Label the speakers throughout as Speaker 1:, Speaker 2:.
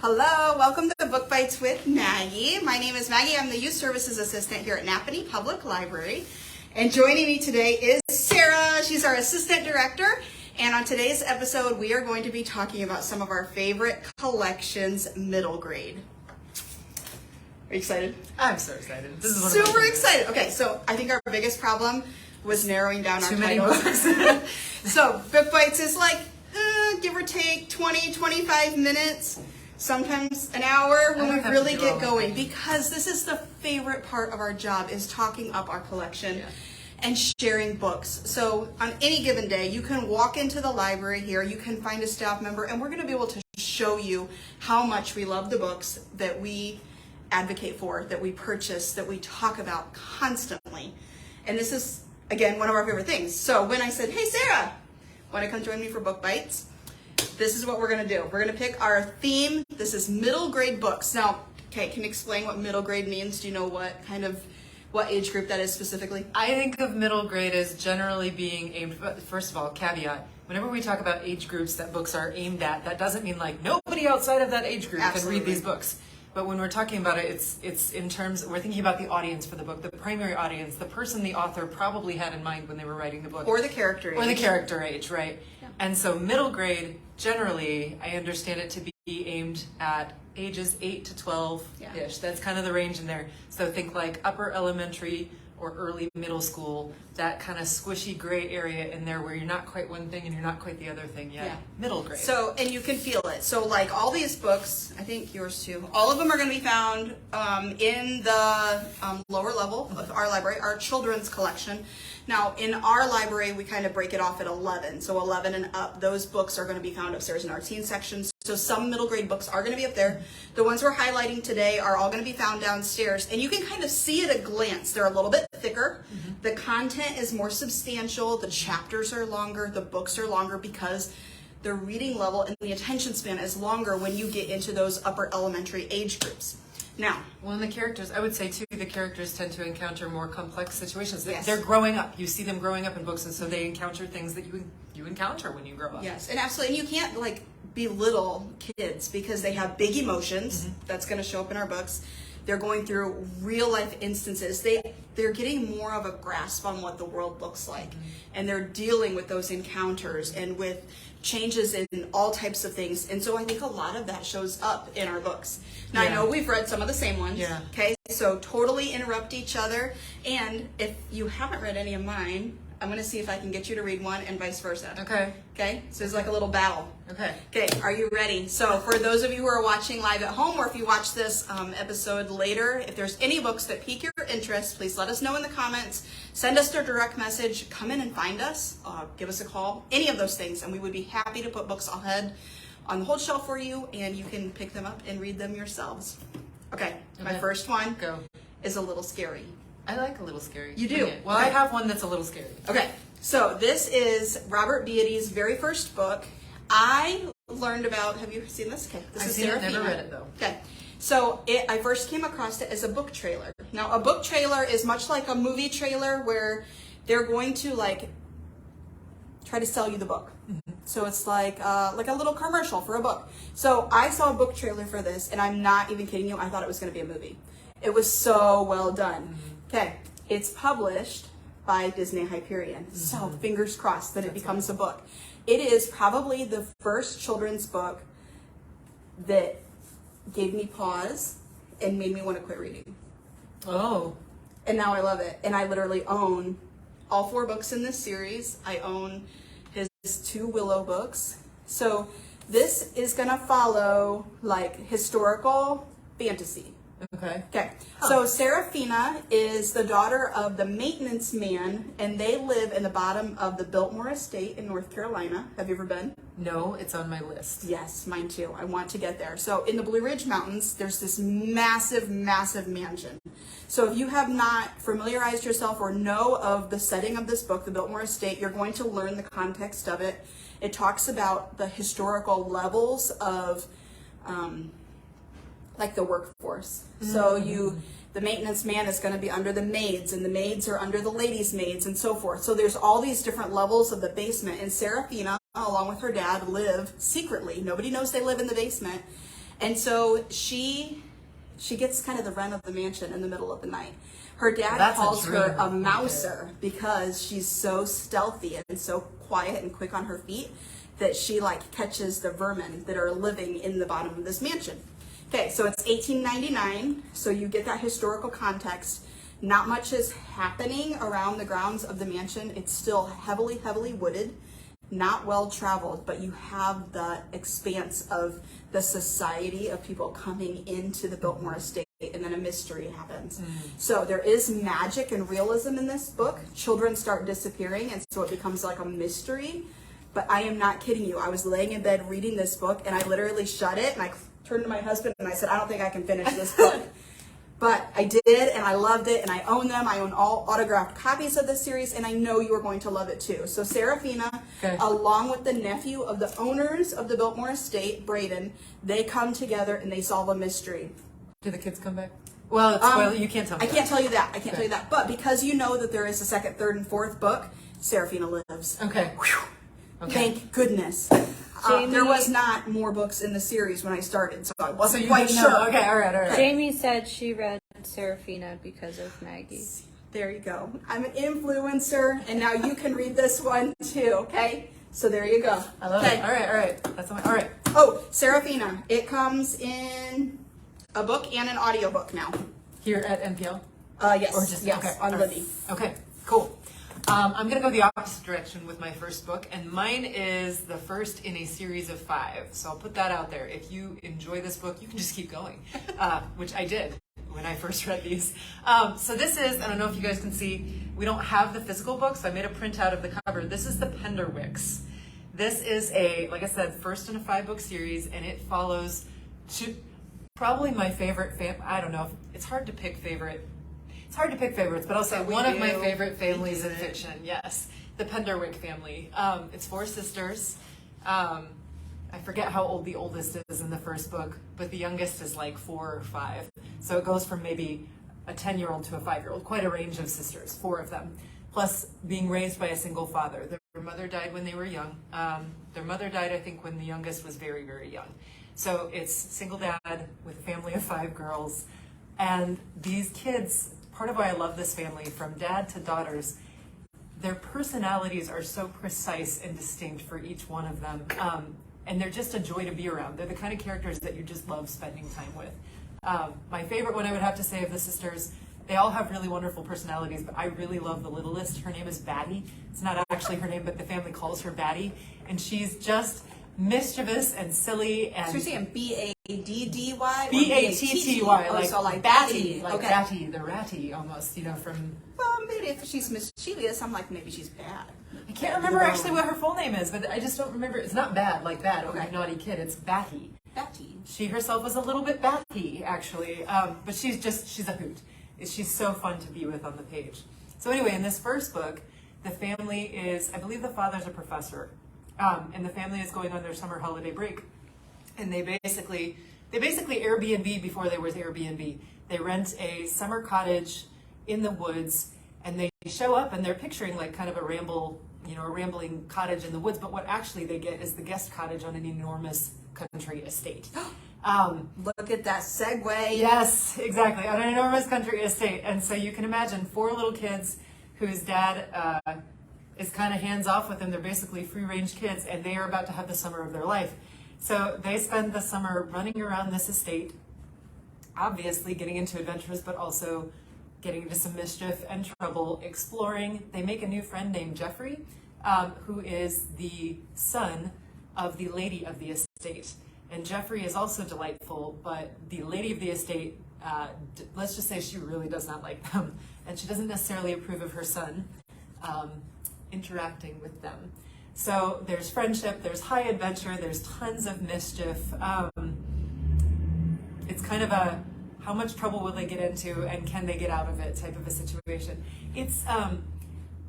Speaker 1: Hello, welcome to Book Bites with Maggie. My name is Maggie. I'm the Youth Services Assistant here at Napanee Public Library. And joining me today is Sarah. She's our Assistant Director. And on today's episode, we are going to be talking about some of our favorite collections, middle grade. Are you excited?
Speaker 2: I'm so excited. This is
Speaker 1: super excited. Okay, so I think our biggest problem was narrowing down our titles. So Book Bites is like, give or take 20, 25 minutes. Sometimes an hour when we really get going, because this is the favorite part of our job, is talking up our collection and sharing books. So on any given day, you can walk into the library here, you can find a staff member, and we're going to be able to show you how much we love the books that we advocate for, that we purchase, that we talk about constantly. And this is, again, one of our favorite things. So when I said, hey, Sarah, want to come join me for Book Bites? This is what we're going to do. We're going to pick our theme. This is middle grade books. Now, okay, can you explain what middle grade means? Do you know what age group that is specifically?
Speaker 2: I think of middle grade as generally being aimed, first of all, caveat, whenever we talk about age groups that books are aimed at, that doesn't mean like nobody outside of that age group can read these books. But when we're talking about it, it's in terms, we're thinking about the audience for the book, the primary audience, the person the author probably had in mind when they were writing the book.
Speaker 1: Or the character age.
Speaker 2: Or the character age, right? Yeah. And so middle grade, generally, I understand it to be aimed at ages 8 to 12-ish. Yeah. That's kind of the range in there. So think like upper elementary or early middle school, that kind of squishy gray area in there where you're not quite one thing and you're not quite the other thing yet. Yeah. Middle grade.
Speaker 1: So, and you can feel it. So like all these books, I think yours too, all of them are going to be found in the lower level of our library, our children's collection. Now, in our library, we kind of break it off at 11. So 11 and up, those books are going to be found upstairs in our teen section. So some middle grade books are going to be up there. The ones we're highlighting today are all going to be found downstairs. And you can kind of see at a glance. They're a little bit thicker. Mm-hmm. The content is more substantial. The chapters are longer. The books are longer because the reading level and the attention span is longer when you get into those upper elementary age groups. Now,
Speaker 2: well, and the characters, I would say too, the characters tend to encounter more complex situations.
Speaker 1: Yes.
Speaker 2: They're growing up. You see them growing up in books, and so they encounter things that you encounter when you grow up.
Speaker 1: Yes, and absolutely. And you can't like belittle kids because they have big emotions. Mm-hmm. That's going to show up in our books. They're going through real life instances. They're getting more of a grasp on what the world looks like, mm-hmm. and they're dealing with those encounters and with changes in all types of things. And so I think a lot of that shows up in our books. Now, I know we've read some of the same ones. Yeah. Okay, so totally interrupt each other. And if you haven't read any of mine, I'm going to see if I can get you to read one and vice versa. Okay. Okay, so it's like a little battle. Okay. Okay, are you ready? So for those of you who are watching live at home, or if you watch this episode later, if there's any books that pique your interest, please let us know in the comments. Send us a direct message. Come in and find us. Give us a call. Any of those things, and we would be happy to put books ahead on the whole shelf for you, and you can pick them up and read them yourselves. Okay. My first one is a little scary.
Speaker 2: I like a little scary.
Speaker 1: You do?
Speaker 2: Well, I have one that's a little scary.
Speaker 1: Okay. So this is Robert Beatty's very first book. I learned about, have you seen this? Okay. This is Seraphine.
Speaker 2: I've never read it though.
Speaker 1: Okay. So I first came across it as a book trailer. Now a book trailer is much like a movie trailer where they're going to like try to sell you the book. Mm-hmm. So it's like a little commercial for a book. So I saw a book trailer for this, and I'm not even kidding you. I thought it was going to be a movie. It was so well done. Mm-hmm. Okay, it's published by Disney Hyperion. Mm-hmm. So fingers crossed that it becomes a book. It is probably the first children's book that gave me pause and made me want to quit reading. Oh. And now I love it. And I literally own all 4 books in this series. I own his 2 Willow books. So this is going to follow like historical fantasy. Okay. So Seraphina is the daughter of the maintenance man, and they live in the bottom of the Biltmore Estate in North Carolina. Have you ever been?
Speaker 2: No, it's on my list.
Speaker 1: Yes, mine too. I want to get there. So in the Blue Ridge Mountains, there's this massive, massive mansion. So if you have not familiarized yourself or know of the setting of this book, the Biltmore Estate, you're going to learn the context of it. It talks about the historical levels of like the workforce. Mm-hmm. So the maintenance man is going to be under the maids, and the maids are under the ladies' maids, and so forth. So there's all these different levels of the basement, and Seraphina, along with her dad, live secretly. Nobody knows they live in the basement, And so she gets kind of the run of the mansion in the middle of the night. Her dad calls her a mouser because she's so stealthy and so quiet and quick on her feet that she like catches the vermin that are living in the bottom of this mansion. Okay, so it's 1899, so you get that historical context. Not much is happening around the grounds of the mansion. It's still heavily, heavily wooded, not well traveled, but you have the expanse of the society of people coming into the Biltmore estate, and then a mystery happens. So there is magic and realism in this book. Children start disappearing, and so it becomes like a mystery. But I am not kidding you. I was laying in bed reading this book, and I literally shut it, and I turned to my husband, and I said, I don't think I can finish this book. But I did, and I loved it, and I own them. I own all autographed copies of this series, and I know you are going to love it too. So Seraphina, along with the nephew of the owners of the Biltmore estate, Braden, they come together and they solve a mystery.
Speaker 2: Do the kids come back? Well, it's you can't tell me.
Speaker 1: I can't tell you that. I can't tell you that. But because you know that there is a second, third, and fourth book, Seraphina lives.
Speaker 2: Okay.
Speaker 1: Thank goodness. There was not more books in the series when I started, so I wasn't quite sure.
Speaker 2: Okay, all right.
Speaker 3: Jamie said she read Seraphina because of Maggie.
Speaker 1: There you go. I'm an influencer, and now you can read this one too, okay? So there you go.
Speaker 2: I love it. All right. That's all right.
Speaker 1: Oh, Seraphina. It comes in a book and an audiobook now.
Speaker 2: Here at NPL?
Speaker 1: Yes.
Speaker 2: Or just,
Speaker 1: yes, on Libby.
Speaker 2: Okay, cool. I'm going to go the opposite direction with my first book, and mine is the first in a series of 5. So I'll put that out there. If you enjoy this book, you can just keep going, which I did when I first read these. So this is, I don't know if you guys can see, we don't have the physical book, so I made a printout of the cover. This is the enderwix. This is a, like I said, first in a 5-book series, and it follows probably my favorite I don't know, it's hard to pick favorite. It's hard to pick favorites, but I'll say one of my favorite families in fiction. Yes, the Penderwick family. It's 4 sisters. I forget how old the oldest is in the first book, but the youngest is like 4 or 5. So it goes from maybe a 10-year-old to a 5-year-old. Quite a range of sisters, 4 of them. Plus being raised by a single father. Their mother died when they were young. Their mother died, I think, when the youngest was very, very young. So it's single dad with a family of 5 girls. And these kids, part of why I love this family, from dad to daughters, their personalities are so precise and distinct for each one of them. And they're just a joy to be around. They're the kind of characters that you just love spending time with. My favorite one I would have to say of the sisters, they all have really wonderful personalities, but I really love the littlest. Her name is Batty. It's not actually her name, but the family calls her Batty. And she's just mischievous and silly. And
Speaker 1: so you're saying B-A-D-D-Y?
Speaker 2: B-A-T-T-Y,
Speaker 1: like
Speaker 2: Batty, like
Speaker 1: okay.
Speaker 2: Batty, the ratty almost, from...
Speaker 1: Well, maybe if she's mischievous, I'm like, maybe she's bad.
Speaker 2: I can't remember actually what her full name is, but I just don't remember. It's not bad, like bad, okay. Naughty kid. It's Batty.
Speaker 1: Batty.
Speaker 2: She herself was a little bit batty, actually, but she's a hoot. She's so fun to be with on the page. So anyway, in this first book, the family is, I believe the father's a professor, and the family is going on their summer holiday break, and they basically Airbnb before there was Airbnb. They rent a summer cottage in the woods, and they show up and they're picturing like kind of a rambling cottage in the woods, but what actually they get is the guest cottage on an enormous country estate.
Speaker 1: Look at that segue.
Speaker 2: Yes, exactly, on an enormous country estate. And so you can imagine 4 little kids whose dad is kind of hands off with them. They're basically free-range kids, and they are about to have the summer of their life. So they spend the summer running around this estate, obviously getting into adventures, but also getting into some mischief and trouble, exploring. They make a new friend named Jeffrey, who is the son of the lady of the estate. And Jeffrey is also delightful, but the lady of the estate, let's just say she really does not like them. And she doesn't necessarily approve of her son interacting with them. So there's friendship, there's high adventure, there's tons of mischief. It's kind of a how much trouble will they get into and can they get out of it type of a situation. It's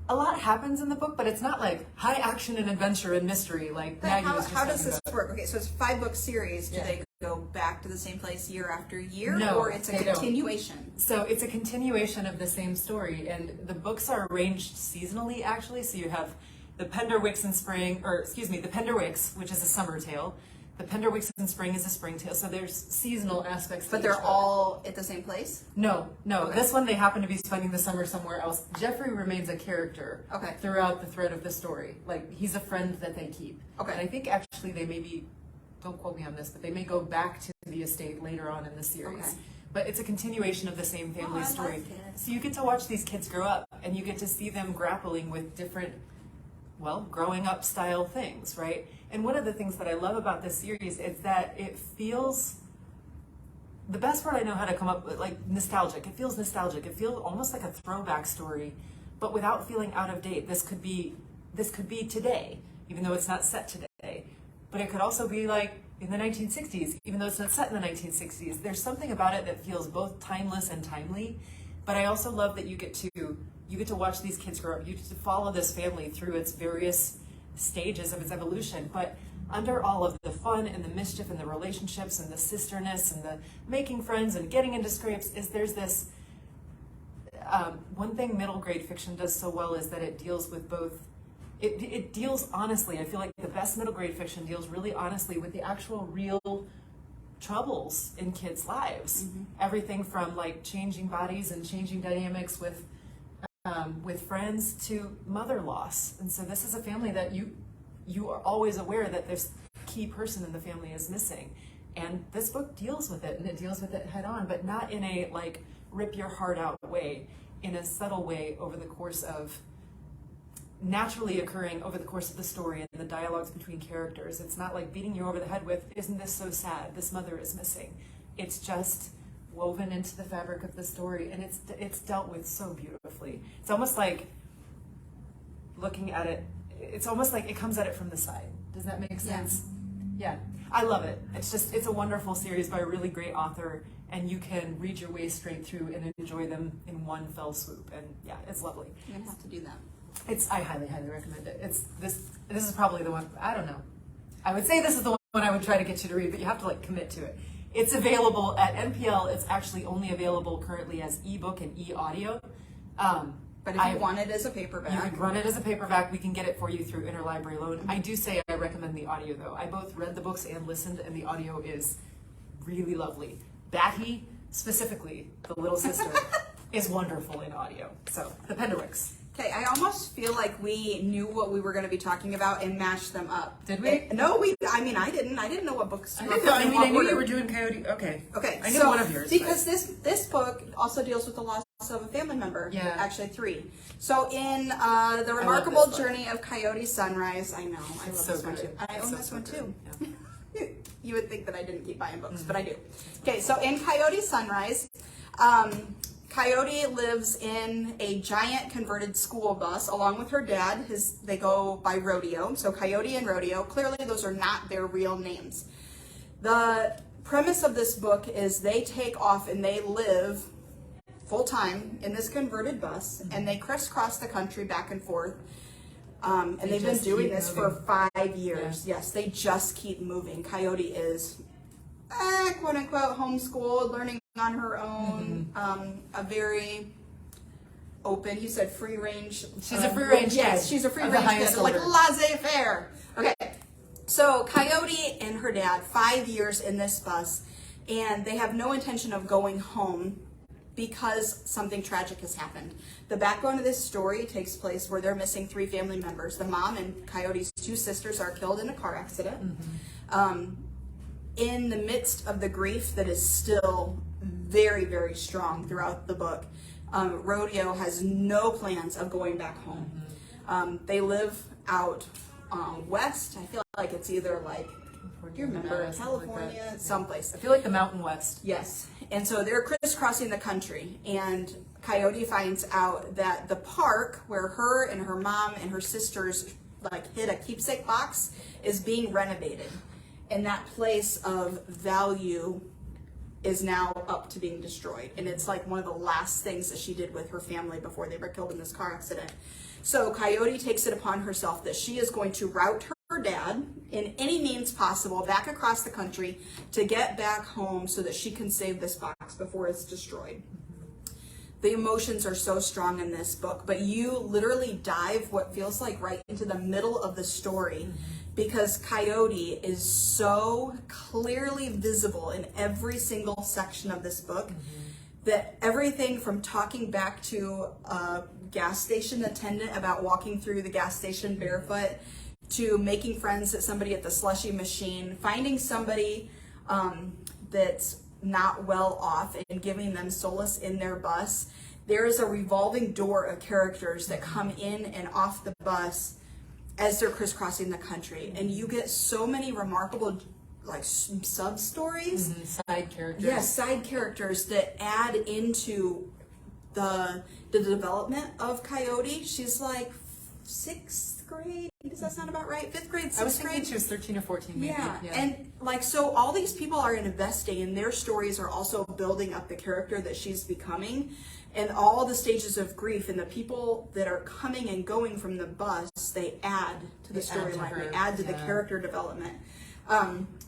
Speaker 2: a lot happens in the book, but it's not like high action and adventure and mystery like Maggie was just
Speaker 1: how does
Speaker 2: talking
Speaker 1: this
Speaker 2: about.
Speaker 1: work? Okay, so it's a 5-book series. Do they go back to the same place year after year?
Speaker 2: No,
Speaker 1: or it's a continuation?
Speaker 2: So it's a continuation of the same story, and the books are arranged seasonally actually. So you have the Penderwix in spring, or excuse me, the Penderwix, which is a summer tale. The Penderwix in spring is a spring tale, so there's seasonal aspects.
Speaker 1: But they're all at the same place?
Speaker 2: No.
Speaker 1: Okay.
Speaker 2: This one they happen to be spending the summer somewhere else. Jeffrey remains a character throughout the thread of the story. Like, he's a friend that they keep.
Speaker 1: Okay.
Speaker 2: And I think actually they maybe, don't quote me on this, but they may go back to the estate later on in the series.
Speaker 1: Okay.
Speaker 2: But it's a continuation of the same family story.
Speaker 1: Like it.
Speaker 2: So you get to watch these kids grow up, and you get to see them grappling with different, growing up style things, right? And one of the things that I love about this series is that it feels, the best word I know how to come up with, like, nostalgic. It feels nostalgic. It feels almost like a throwback story, but without feeling out of date. This could be today, even though it's not set today. But it could also be like in the 1960s, even though it's not set in the 1960s. There's something about it that feels both timeless and timely. But I also love that you get to watch these kids grow up. You get to follow this family through its various stages of its evolution, but under all of the fun and the mischief and the relationships and the sisterness and the making friends and getting into scrapes, there's this one thing middle grade fiction does so well is that it deals with both. It deals honestly. I feel like the best middle grade fiction deals really honestly with the actual real troubles in kids' lives. Mm-hmm. Everything from like changing bodies and changing dynamics with friends to mother loss. And so this is a family that you are always aware that this key person in the family is missing. And this book deals with it, and it deals with it head on, but not in a like rip your heart out way, in a subtle way over the course of naturally occurring over the course of the story and the dialogues between characters. It's not like beating you over the head with, isn't this so sad? This mother is missing. It's just woven into the fabric of the story, and it's dealt with so beautifully. It's almost like looking at it, it's almost like it comes at it from the side. Does that make sense? Yeah. I love it. It's a wonderful series by a really great author, and you can read your way straight through and enjoy them in one fell swoop. And yeah, it's lovely.
Speaker 1: You're gonna have to do that.
Speaker 2: I highly, highly recommend it. This is probably the one, I don't know. I would say this is the one I would try to get you to read, but you have to like commit to it. It's available at NPL. It's actually only available currently as ebook and e-audio.
Speaker 1: But if you want it as a paperback,
Speaker 2: you could run it as a paperback. We can get it for you through interlibrary loan. I do say I recommend the audio though. I both read the books and listened, and the audio is really lovely. Batty, specifically, the little sister, is wonderful in audio. So the Penderwix.
Speaker 1: Okay, I almost feel like we knew what we were going to be talking about and mashed them up.
Speaker 2: Did we?
Speaker 1: No, I mean, I didn't. I didn't know what books.
Speaker 2: I knew you were doing Coyote. Okay.
Speaker 1: Okay.
Speaker 2: I knew one of yours.
Speaker 1: Because this book also deals with the loss of a family member.
Speaker 2: Yeah.
Speaker 1: Actually, 3. So in The Remarkable Journey of Coyote Sunrise, I know. I love this one too. I own this one too. Yeah. You would think that I didn't keep buying books, but I do. Okay, so in Coyote Sunrise, Coyote lives in a giant converted school bus along with her dad. They go by Rodeo. So Coyote and Rodeo, clearly those are not their real names. The premise of this book is they take off and they live full-time in this converted bus, and they crisscross the country back and forth. And they've been doing this for 5 years. Yeah. Yes, they just keep moving. Coyote is quote-unquote homeschooled, learning on her own, a very open, you said free range.
Speaker 2: She's a free range kid.
Speaker 1: Yes, she's a free range kid, like laissez-faire. Okay, so Coyote and her dad, 5 years in this bus, and they have no intention of going home because something tragic has happened. The backbone of this story takes place where they're missing 3 family members. The mom and Coyote's 2 sisters are killed in a car accident. In the midst of the grief that is still very, very strong throughout the book, Rodeo has no plans of going back home. They live out west. I feel like it's either like, do you remember, California, like someplace.
Speaker 2: I feel like the Mountain West.
Speaker 1: Yes. And so they're crisscrossing the country, and Coyote finds out that the park where her and her mom and her sisters like hid a keepsake box is being renovated. And that place of value is now up to being destroyed. And it's like one of the last things that she did with her family before they were killed in this car accident. So Coyote takes it upon herself that she is going to route her dad in any means possible back across the country to get back home so that she can save this box before it's destroyed. The emotions are so strong in this book, but you literally dive what feels like right into the middle of the story. because Coyote is so clearly visible in every single section of this book that everything from talking back to a gas station attendant about walking through the gas station barefoot to making friends at somebody at the slushy machine, finding somebody that's not well off and giving them solace in their bus. There is a revolving door of characters that come in and off the bus as they're crisscrossing the country, and you get so many remarkable like sub stories,
Speaker 2: side characters.
Speaker 1: Yes, side characters that add into the development of Coyote. She's like 6th grade. Does that sound about right? 5th grade, 6th grade.
Speaker 2: I was thinking she was 13 or 14 maybe.
Speaker 1: Yeah, and like so all these people are investing, and their stories are also building up the character that she's becoming, and all the stages of grief, and the people that are coming and going from the bus, they add to the storyline. They add to the character development.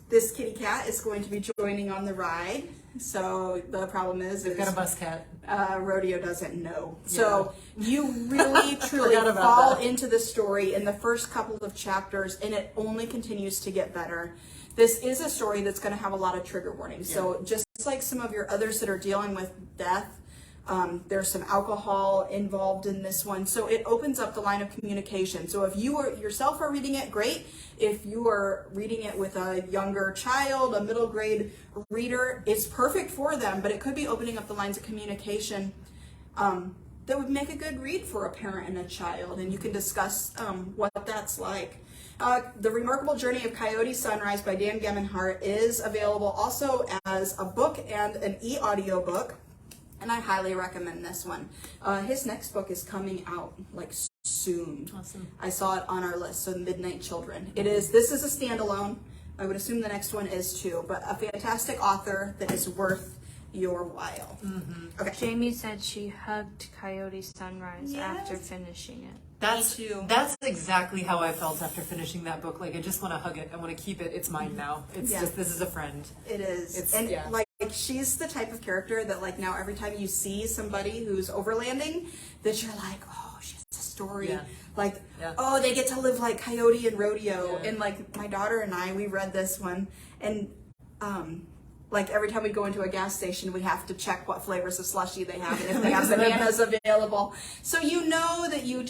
Speaker 1: This kitty cat is going to be joining on the ride. So the problem is
Speaker 2: we've got a bus cat.
Speaker 1: Rodeo doesn't know. So you really truly fall into the story in the first couple of chapters, and it only continues to get better. This is a story that's going to have a lot of trigger warnings. So just like some of your others that are dealing with death, there's some alcohol involved in this one. So it opens up the line of communication. So if you are yourself are reading it, great. If you are reading it with a younger child, a middle grade reader, it's perfect for them, but it could be opening up the lines of communication that would make a good read for a parent and a child. And you can discuss what that's like. The Remarkable Journey of Coyote Sunrise by Dan Gemmenhart is available also as a book and an e-audio book. And I highly recommend this one. His next book is coming out like soon.
Speaker 2: Awesome.
Speaker 1: I saw it on our list, so Midnight Children. This is a standalone. I would assume the next one is too, but a fantastic author that is worth your while. Okay.
Speaker 3: Jamie said she hugged Coyote Sunrise after finishing it.
Speaker 2: That's exactly how I felt after finishing that book. Like, I just want to hug it. I want to keep it. It's mine now. It's just, this is a friend.
Speaker 1: It is. Like she's the type of character that like now every time you see somebody who's overlanding, that you're like, oh, she has a story. Like, oh, they get to live like Coyote and Rodeo. And like my daughter and I, we read this one, and like every time we go into a gas station, we have to check what flavors of slushy they have and if they have bananas available. So you know that you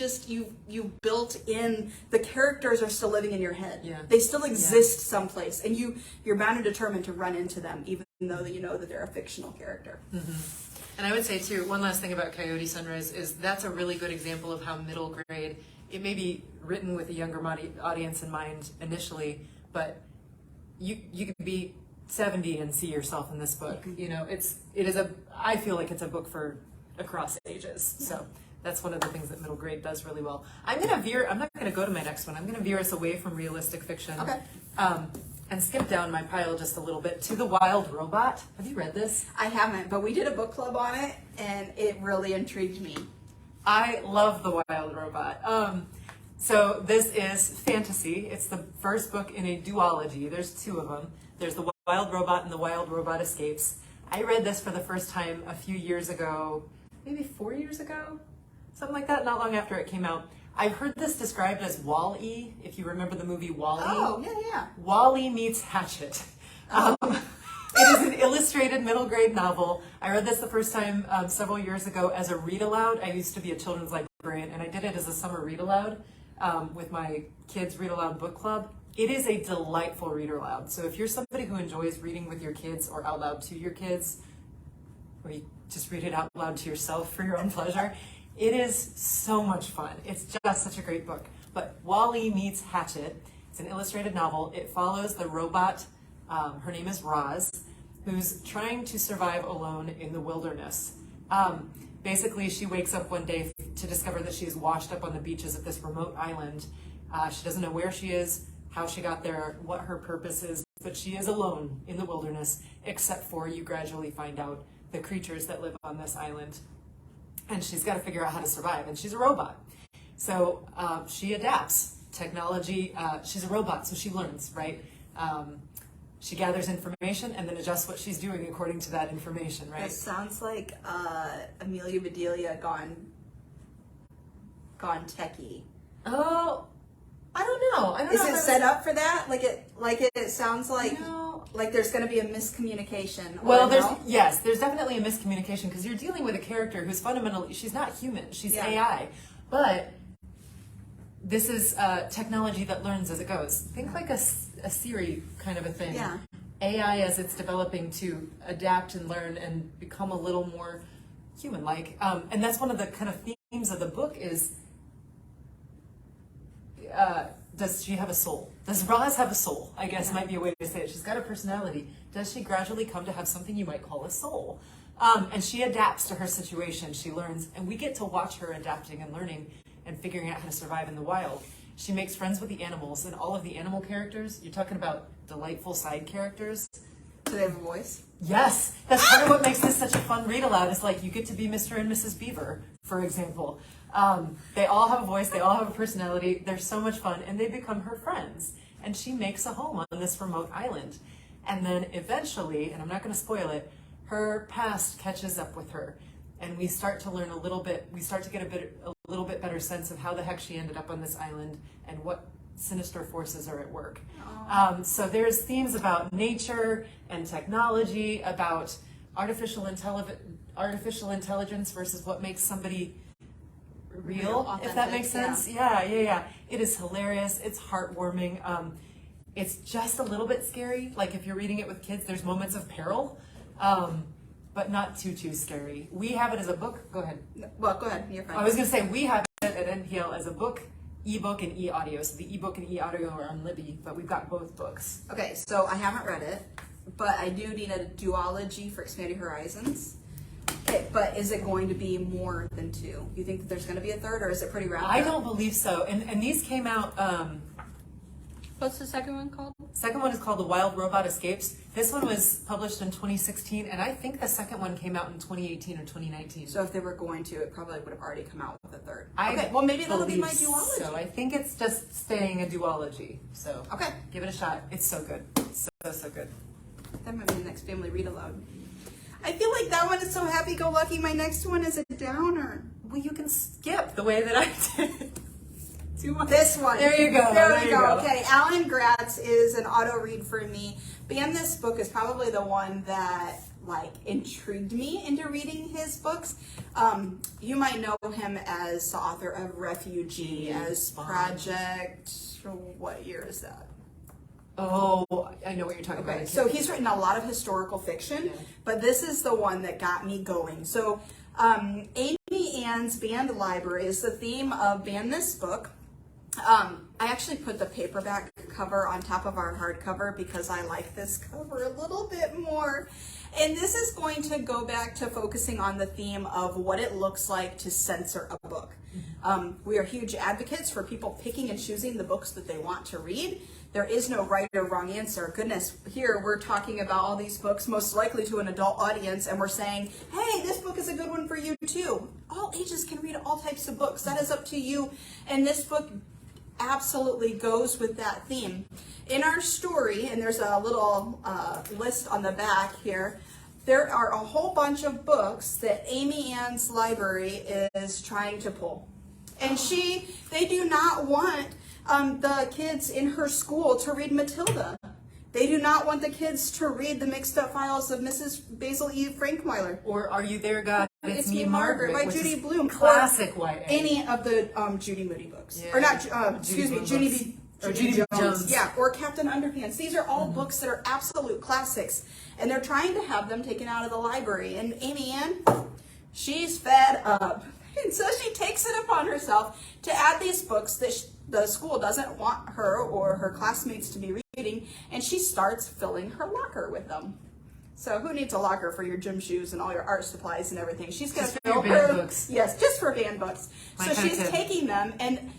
Speaker 1: built in, the characters are still living in your head. They still exist someplace, and you're bound and determined to run into them, even though you know that they're a fictional character.
Speaker 2: And I would say too, one last thing about Coyote Sunrise is that's a really good example of how middle grade, it may be written with a younger audience in mind initially, but you could be 70 and see yourself in this book. You know, I feel like it's a book for across ages. So that's one of the things that middle grade does really well. I'm not gonna go to my next one. I'm gonna veer us away from realistic fiction.
Speaker 1: Okay.
Speaker 2: And skip down my pile just a little bit to The Wild Robot. Have you read this?
Speaker 1: I haven't, but we did a book club on it, and it really intrigued me.
Speaker 2: I love The Wild Robot. So this is fantasy. It's the first book in a duology. There's 2 of them. There's The Wild Robot and The Wild Robot Escapes. I read this for the first time a few years ago, maybe 4 years ago, something like that, not long after it came out. I've heard this described as Wall-E, if you remember the movie Wall-E.
Speaker 1: Oh, yeah.
Speaker 2: Wall-E meets Hatchet. It is an illustrated middle grade novel. I read this the first time several years ago as a read aloud. I used to be a children's librarian, and I did it as a summer read aloud with my kids' read aloud book club. It is a delightful read aloud. So if you're somebody who enjoys reading with your kids or out loud to your kids, or you just read it out loud to yourself for your own pleasure, it is so much fun. It's just such a great book. But Wall-E meets Hatchet. It's an illustrated novel. It follows the robot, her name is Roz, who's trying to survive alone in the wilderness. Basically, she wakes up one day to discover that she is washed up on the beaches of this remote island. She doesn't know where she is, how she got there, what her purpose is, but she is alone in the wilderness, except for you gradually find out the creatures that live on this island. And she's got to figure out how to survive, and she's a robot. So she adapts. Technology, she's a robot, so she learns, right? She gathers information and then adjusts what she's doing according to that information, right?
Speaker 1: That sounds like Amelia Bedelia gone techie.
Speaker 2: Oh, I don't know.
Speaker 1: Is it set up for that? Like it sounds like
Speaker 2: No.
Speaker 1: like there's going to be a miscommunication.
Speaker 2: Well,
Speaker 1: no?
Speaker 2: there's definitely a miscommunication because you're dealing with a character who's fundamentally, she's not human, she's AI, but this is technology that learns as it goes. Think like a Siri kind of a thing.
Speaker 1: Yeah.
Speaker 2: AI as it's developing to adapt and learn and become a little more human-like. And that's one of the kind of themes of the book is, does she have a soul? Does Roz have a soul? I guess might be a way to say it. She's got a personality. Does she gradually come to have something you might call a soul? And she adapts to her situation. She learns, and we get to watch her adapting and learning and figuring out how to survive in the wild. She makes friends with the animals, and all of the animal characters, you're talking about delightful side characters.
Speaker 1: Do they have a voice?
Speaker 2: Yes, that's part of what makes this such a fun read aloud. It's like you get to be Mr. and Mrs. Beaver, for example. They all have a voice, they all have a personality, they're so much fun, and they become her friends. And she makes a home on this remote island. And then eventually, and I'm not going to spoil it, her past catches up with her. And we start to learn a little bit, we start to get a little bit better sense of how the heck she ended up on this island and what sinister forces are at work. So there's themes about nature and technology, about artificial intelligence versus what makes somebody real, if that makes sense. Yeah. It is hilarious. It's heartwarming. It's just a little bit scary. Like if you're reading it with kids, there's moments of peril, but not too scary. We have it as a book. Go ahead.
Speaker 1: Well, go ahead. You're fine.
Speaker 2: I was going to say we have it at NPL as a book, ebook, and e-audio. So the ebook and e-audio are on Libby, but we've got both books.
Speaker 1: Okay, so I haven't read it, but I do need a duology for Expanding Horizons. Okay, but is it going to be more than two? You think that there's going to be a third, or is it pretty wrapped
Speaker 2: I
Speaker 1: up?
Speaker 2: don't believe so. And these came out.
Speaker 3: What's the second one called?
Speaker 2: Second one is called The Wild Robot Escapes. This one was published in 2016, and I think the second one came out in 2018 or 2019.
Speaker 1: So if they were going to, it probably would have already come out with a third.
Speaker 2: I
Speaker 1: Okay, well maybe that'll be my
Speaker 2: believe
Speaker 1: duology.
Speaker 2: So I think it's just staying a duology. So
Speaker 1: Okay.
Speaker 2: give it a shot. It's so good. So good.
Speaker 1: That might be the next family read aloud. I feel like that one is so happy-go-lucky. My next one is a downer.
Speaker 2: Well, you can skip the way that I did.
Speaker 1: This one.
Speaker 2: There you go.
Speaker 1: There we go. Okay, Alan Gratz is an auto read for me. And this book is probably the one that like intrigued me into reading his books. You might know him as the author of Refugee, as Project. What year is that?
Speaker 2: Oh, I know what you're talking about.
Speaker 1: So he's written a lot of historical fiction, but this is the one that got me going. So Amy Ann's Banned Library is the theme of Ban This Book. I actually put the paperback cover on top of our hardcover because I like this cover a little bit more. And this is going to go back to focusing on the theme of what it looks like to censor a book. We are huge advocates for people picking and choosing the books that they want to read. There is no right or wrong answer. Goodness, here we're talking about all these books most likely to an adult audience, and we're saying, hey, this book is a good one for you too. All ages can read all types of books. That is up to you. And this book absolutely goes with that theme. In our story, and there's a little list on the back here, there are a whole bunch of books that Amy Ann's library is trying to pull. And they do not want the kids in her school to read Matilda. They do not want the kids to read the mixed up files of Mrs. Basil E. Frankweiler.
Speaker 2: Or Are You There, God?
Speaker 1: It's Me, Margaret by
Speaker 2: which
Speaker 1: Judy
Speaker 2: is
Speaker 1: Blume.
Speaker 2: Classic YA.
Speaker 1: Any of the Judy Moody books.
Speaker 2: Yeah.
Speaker 1: Or not, excuse me,
Speaker 2: Judy Jones.
Speaker 1: Yeah, or Captain Underpants. These are all books that are absolute classics. And they're trying to have them taken out of the library. And Amy Ann, she's fed up. And so she takes it upon herself to add these books that the school doesn't want her or her classmates to be reading, and she starts filling her locker with them. So who needs a locker for your gym shoes and all your art supplies and everything? She's going to fill her books. Yes, just for banned books. So she's taking them, and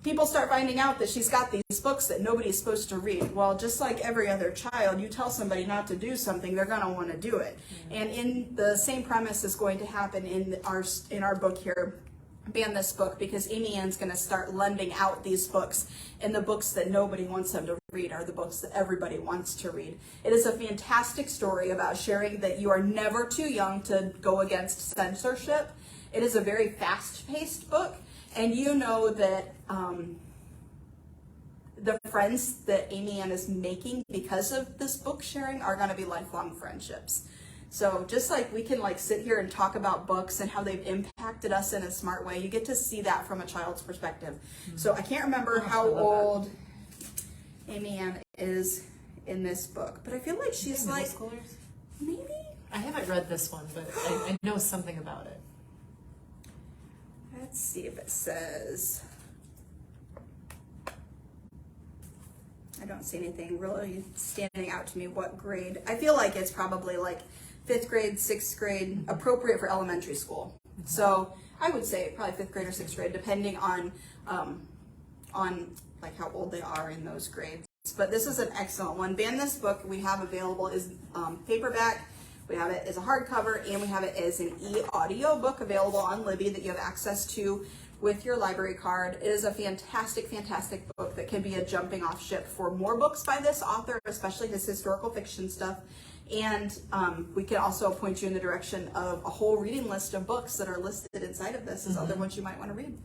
Speaker 1: people start finding out that she's got these books that nobody's supposed to read. Well, just like every other child, you tell somebody not to do something, they're going to want to do it. And in the same premise is going to happen in our book here, Ban This Book, because Amy Ann's going to start lending out these books, and the books that nobody wants them to read are the books that everybody wants to read. It is a fantastic story about sharing that you are never too young to go against censorship. It is a very fast-paced book, and you know that the friends that Amy Ann is making because of this book sharing are going to be lifelong friendships. So just like we can like sit here and talk about books and how they've impacted us in a smart way, you get to see that from a child's perspective. So I can't remember how old Amy Ann is in this book, but I feel like she's like
Speaker 2: schoolers?
Speaker 1: maybe.
Speaker 2: I haven't read this one, but I know something about it.
Speaker 1: Let's see if it says. I don't see anything really standing out to me what grade. I feel like it's probably like 5th grade, 6th grade, appropriate for elementary school. So I would say probably 5th grade or 6th grade, depending on like how old they are in those grades. But this is an excellent one. And this book we have available is paperback. We have it as a hardcover, and we have it as an e-audio book available on Libby that you have access to with your library card. It is a fantastic, fantastic book that can be a jumping off ship for more books by this author, especially his historical fiction stuff. And we can also point you in the direction of a whole reading list of books that are listed inside of this as other ones you might want to read.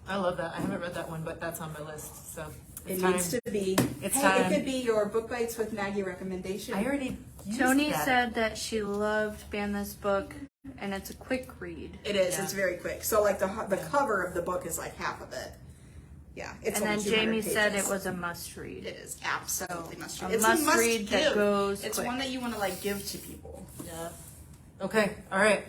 Speaker 2: I love that. I haven't read that one, but that's on my list. So
Speaker 1: It needs to be.
Speaker 2: It's
Speaker 1: hey,
Speaker 2: time.
Speaker 1: It could be your Book Bites with Maggie recommendation.
Speaker 2: I already used
Speaker 3: Tony
Speaker 2: that.
Speaker 3: said that she loved this book, and it's a quick read.
Speaker 1: It is.
Speaker 2: Yeah.
Speaker 1: It's very quick. So like the cover of the book is like half of it. Yeah. It's
Speaker 3: And then
Speaker 1: only 200
Speaker 3: Jamie said
Speaker 1: pages.
Speaker 3: it was a must read.
Speaker 1: It is absolutely must
Speaker 3: a
Speaker 1: read. It's
Speaker 3: must
Speaker 1: a must
Speaker 3: read that
Speaker 1: give.
Speaker 3: goes
Speaker 1: It's
Speaker 3: quick.
Speaker 1: one that you want to like give to people.
Speaker 2: Yeah. Okay. All right.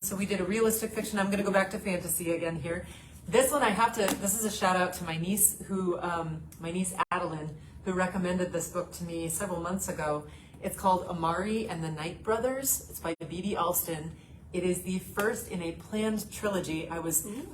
Speaker 2: So we did a realistic fiction. I'm going to go back to fantasy again here. This one this is a shout out to my niece my niece Adeline, who recommended this book to me several months ago. It's called Amari and the Night Brothers. It's by B.B. Alston. It is the first in a planned trilogy.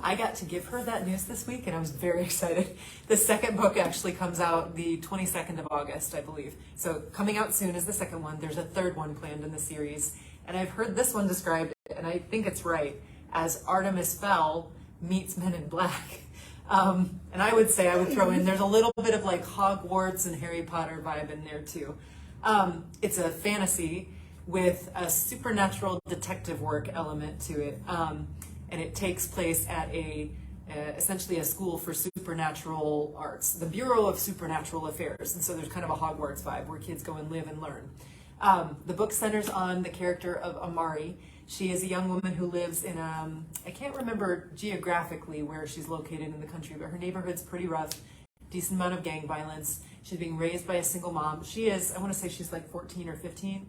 Speaker 2: I got to give her that news this week, and I was very excited. The second book actually comes out the 22nd of August, I believe. So coming out soon is the second one. There's a third one planned in the series. And I've heard this one described, and I think it's right, as Artemis Fowl meets Men in Black. And I would throw in, there's a little bit of like Hogwarts and Harry Potter vibe in there too. It's a fantasy with a supernatural detective work element to it. And it takes place at essentially a school for supernatural arts, the Bureau of Supernatural Affairs. And so there's kind of a Hogwarts vibe where kids go and live and learn. The book centers on the character of Amari. She is a young woman who lives in I can't remember geographically where she's located in the country, but her neighborhood's pretty rough, decent amount of gang violence. She's being raised by a single mom. I want to say she's like 14 or 15.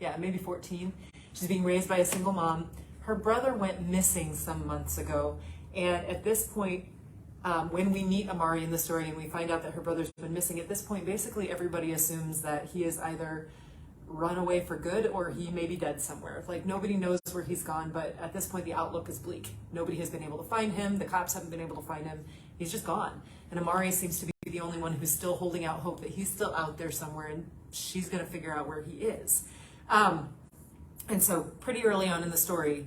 Speaker 2: Yeah, maybe 14. She's being raised by a single mom. Her brother went missing some months ago. And at this point, when we meet Amari in the story and we find out that her brother's been missing, at this point, basically everybody assumes that he is either run away for good or he may be dead somewhere. Like nobody knows where he's gone, but at this point the outlook is bleak. Nobody has been able to find him. The cops haven't been able to find him. He's just gone. And Amari seems to be the only one who's still holding out hope that he's still out there somewhere and she's going to figure out where he is. And so pretty early on in the story,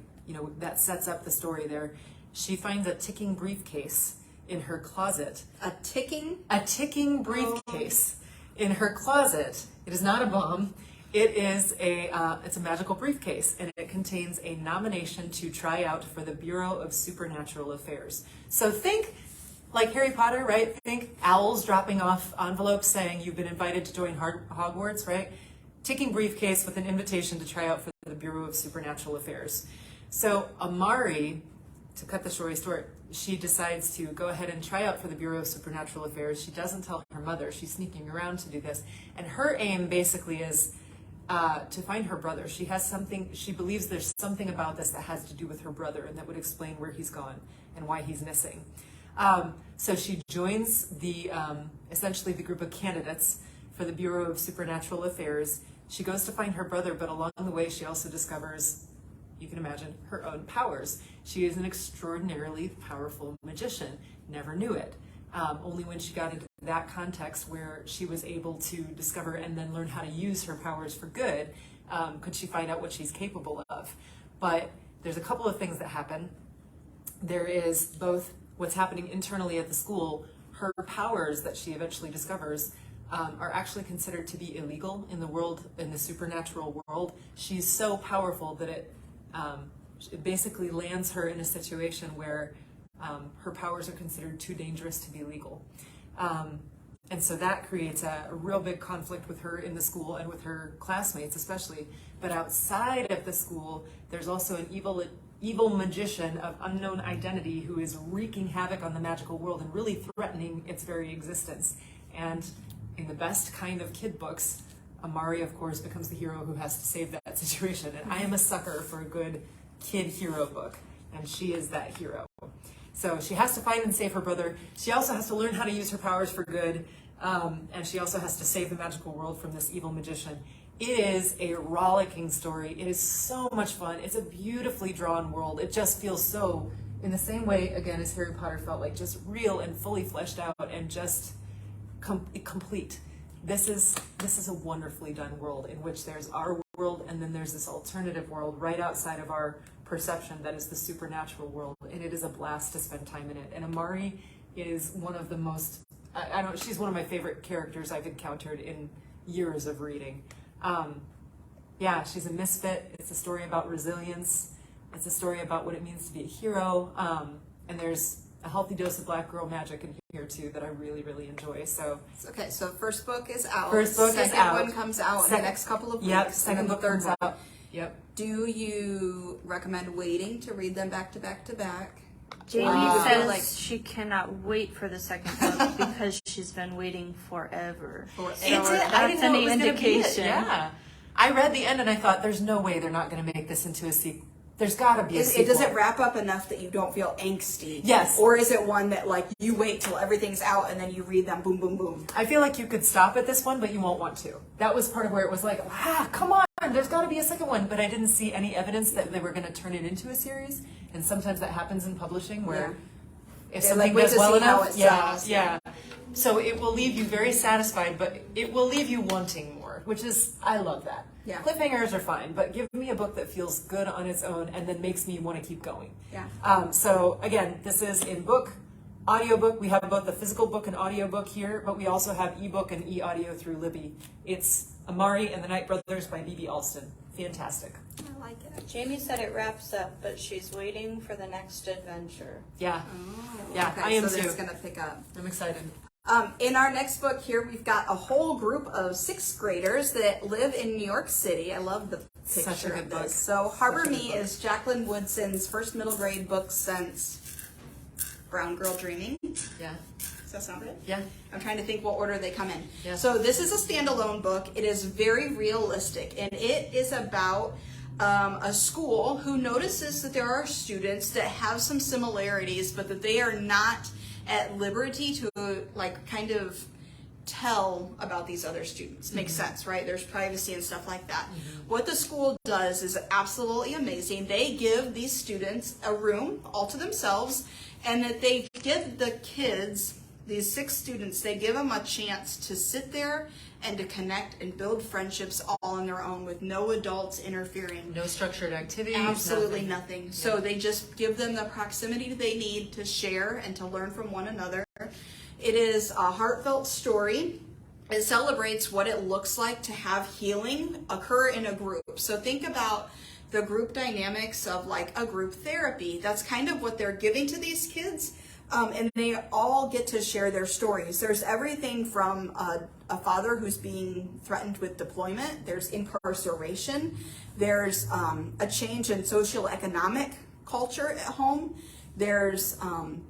Speaker 2: that sets up the story there. She finds a ticking briefcase in her closet.
Speaker 1: A ticking
Speaker 2: briefcase in her closet. It is not a bomb. It is it's a magical briefcase, and it contains a nomination to try out for the Bureau of Supernatural Affairs. So think like Harry Potter, right? Think owls dropping off envelopes saying you've been invited to join Hogwarts, right? Ticking briefcase with an invitation to try out for the Bureau of Supernatural Affairs. So Amari, to cut the story short, she decides to go ahead and try out for the Bureau of Supernatural Affairs. She doesn't tell her mother. She's sneaking around to do this. And her aim basically is to find her brother. She believes there's something about this that has to do with her brother and that would explain where he's gone and why he's missing. So she joins essentially the group of candidates for the Bureau of Supernatural Affairs. She goes to find her brother, but along the way she also discovers, you can imagine, her own powers. She is an extraordinarily powerful magician. Never knew it. Only when she got into that context where she was able to discover and then learn how to use her powers for good, could she find out what she's capable of. But there's a couple of things that happen. There is both what's happening internally at the school. Her powers that she eventually discovers are actually considered to be illegal in the supernatural world. She's so powerful that it basically lands her in a situation where her powers are considered too dangerous to be legal. And so that creates a real big conflict with her in the school and with her classmates especially. But outside of the school, there's also an evil magician of unknown identity who is wreaking havoc on the magical world and really threatening its very existence. And in the best kind of kid books, Amari, of course, becomes the hero who has to save that situation. And I am a sucker for a good kid hero book, and she is that hero. So she has to find and save her brother. She also has to learn how to use her powers for good, and she also has to save the magical world from this evil magician. It is a rollicking story. It is so much fun. It's a beautifully drawn world. It just feels so, in the same way, again, as Harry Potter felt like, just real and fully fleshed out and just complete. This is a wonderfully done world in which there's our world and then there's this alternative world right outside of our perception that is the supernatural world, and it is a blast to spend time in it. And Amari is one of the most, she's one of my favorite characters I've encountered in years of reading. Yeah, she's a misfit. It's a story about resilience. It's a story about what it means to be a hero. And there's a healthy dose of black girl magic in here too that I really, really enjoy. So
Speaker 1: okay, so first book is out.
Speaker 2: Second
Speaker 1: one comes out in the next couple of weeks.
Speaker 2: Yep, second book comes out. Yep.
Speaker 1: Do you recommend waiting to read them back to back to back?
Speaker 3: Jamie says
Speaker 1: like
Speaker 3: she cannot wait for the second book because she's been waiting forever. So
Speaker 2: I didn't
Speaker 3: that's
Speaker 2: know it
Speaker 3: any
Speaker 2: was gonna be it.
Speaker 3: indication.
Speaker 2: Yeah. I read the end and I thought, there's no way they're not going to make this into a sequel. There's got to be a sequel.
Speaker 1: Does it wrap up enough that you don't feel angsty?
Speaker 2: Yes.
Speaker 1: Or is it one that like you wait till everything's out and then you read them boom, boom, boom?
Speaker 2: I feel like you could stop at this one, but you won't want to. That was part of where it was like, come on, there's got to be a second one. But I didn't see any evidence that they were going to turn it into a series. And sometimes that happens in publishing where if something
Speaker 1: wait
Speaker 2: goes
Speaker 1: to
Speaker 2: well
Speaker 1: see how
Speaker 2: enough,
Speaker 1: it sells.
Speaker 2: yeah. So it will leave you very satisfied, but it will leave you wanting more, which is, I love that.
Speaker 1: Yeah.
Speaker 2: Cliffhangers are fine, but give me a book that feels good on its own and then makes me want to keep going.
Speaker 1: Yeah.
Speaker 2: So again, this is in book, audiobook. We have both the physical book and audiobook here, but we also have ebook and e-audio through Libby. It's Amari and the Night Brothers by B.B. Alston. Fantastic.
Speaker 1: I like it.
Speaker 4: Jamie said it wraps up, but she's waiting for the next adventure.
Speaker 2: Yeah.
Speaker 1: Oh,
Speaker 2: Yeah,
Speaker 1: okay,
Speaker 2: I am
Speaker 1: so
Speaker 2: too.
Speaker 1: it's going to pick up.
Speaker 2: I'm excited.
Speaker 1: In our next book here, we've got a whole group of 6th graders that live in New York City. I love the picture
Speaker 2: Such a good
Speaker 1: of
Speaker 2: book.
Speaker 1: this. So Harbor Me is Jacqueline Woodson's first middle grade book since Brown Girl Dreaming.
Speaker 2: Yeah.
Speaker 1: Does that sound good?
Speaker 2: Yeah.
Speaker 1: I'm trying to think what order they come in.
Speaker 2: Yeah.
Speaker 1: So this is a standalone book. It is very realistic, and it is about a school who notices that there are students that have some similarities, but that they are not at liberty to like kind of tell about these other students. Makes sense, right? There's privacy and stuff like that. What the school does is absolutely amazing. They give these students a room all to themselves, and that they give the kids, these 6 students, they give them a chance to sit there and to connect and build friendships all on their own with no adults interfering.
Speaker 2: No structured activities.
Speaker 1: Absolutely nothing. So they just give them the proximity they need to share and to learn from one another. It is a heartfelt story. It celebrates what it looks like to have healing occur in a group. So think about the group dynamics of like a group therapy. That's kind of what they're giving to these kids. And they all get to share their stories. There's everything from a father who's being threatened with deployment. There's incarceration. There's a change in socioeconomic culture at home. There's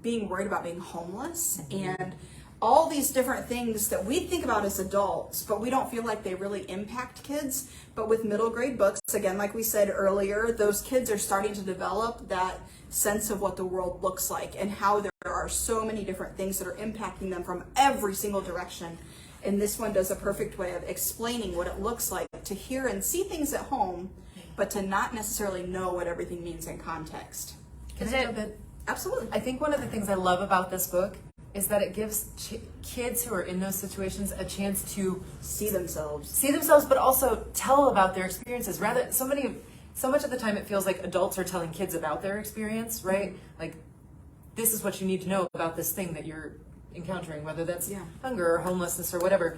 Speaker 1: being worried about being homeless, and all these different things that we think about as adults, but we don't feel like they really impact kids. But with middle grade books, again, like we said earlier, those kids are starting to develop that sense of what the world looks like and how there are so many different things that are impacting them from every single direction. And this one does a perfect way of explaining what it looks like to hear and see things at home, but to not necessarily know what everything means in context.
Speaker 2: Can I jump in?
Speaker 1: Absolutely.
Speaker 2: I think one of the things I love about this book is that it gives kids who are in those situations a chance to
Speaker 1: See themselves.
Speaker 2: but also tell about their experiences. Rather, so much of the time it feels like adults are telling kids about their experience, right? Like, this is what you need to know about this thing that you're encountering, whether that's hunger or homelessness or whatever.